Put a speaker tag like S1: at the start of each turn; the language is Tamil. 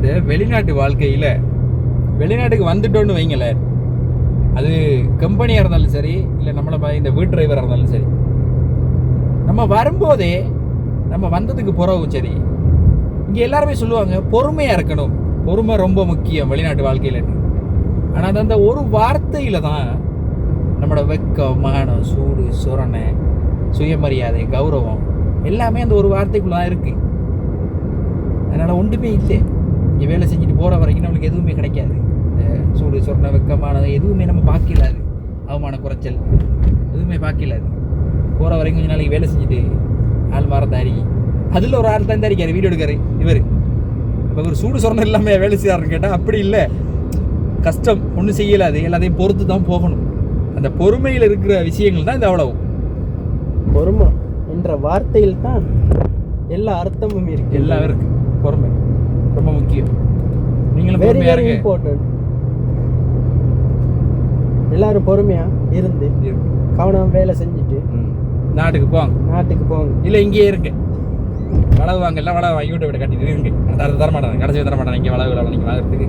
S1: இந்த வெளிநாட்டு வாழ்க்கையில் வெளிநாட்டுக்கு வந்துட்டோன்னு வைங்களேன், அது கம்பெனியாக இருந்தாலும் சரி, இல்லை நம்மளை இந்த வீட்டு டிரைவராக இருந்தாலும் சரி, நம்ம வரும்போதே நம்ம வந்ததுக்கு பிறகும் சரி, இங்கே எல்லாருமே சொல்லுவாங்க பொறுமையாக இருக்கணும், பொறுமை ரொம்ப முக்கியம் வெளிநாட்டு வாழ்க்கையில். ஆனால் அது அந்த ஒரு வார்த்தையில் தான் நம்மளோட வெக்கம், மானம், சூடு, சுரணை, சுயமரியாதை, கௌரவம் எல்லாமே அந்த ஒரு வார்த்தைக்குள்ள தான் இருக்குது. அதனால் ஒன்றுமே இல்லை. இங்கே வேலை செஞ்சுட்டு போகிற வரைக்கும் நம்மளுக்கு எதுவுமே கிடைக்காது. இந்த சூடு, சொரணை, வெக்கமானது எதுவுமே நம்ம பார்க்கலாது. அவமான குறைச்சல் எதுவுமே பார்க்கலாது. போகிற வரைக்கும் கொஞ்சம் நாளைக்கு வேலை செஞ்சுட்டு ஆள் மாறத்தாரி, அதில் ஒரு ஆள் தான் தாரிக்காரு, வீடியோ எடுக்காரு இவர். இப்போ ஒரு சூடு சொரணை இல்லாமல் வேலை செய்யாருன்னு கேட்டால் அப்படி இல்லை. கஷ்டம் ஒன்றும் செய்யலாது, எல்லாத்தையும் பொறுத்து தான் போகணும். அந்த பொறுமையில் இருக்கிற விஷயங்கள் தான் இது. அவ்வளவு
S2: பொறுமை என்ற வார்த்தையில் தான் எல்லா அர்த்தமும் இருக்கு.
S1: எல்லாம் இருக்கு. பொறுமை ரொம்ப முக்கியம். நீங்களும்
S2: வெரி
S1: பொறுமையா
S2: வெரி
S1: இருங்க.
S2: இம்பார்ட்டன்ட். எல்லாரும் பொறுமையா இருந்து கவனம் வேலை செஞ்சுட்டு
S1: நாட்டுக்கு போங்க. இல்லை இங்கேயே இருக்கு. வளவு வாங்கலாம், வளவு வாங்கி விட்டு கட்டிட்டு இருக்கு. தர மாட்டாங்க, கடைசி தர மாட்டாங்க. இங்கே வளவு நீங்கள் வாங்குறதுக்கு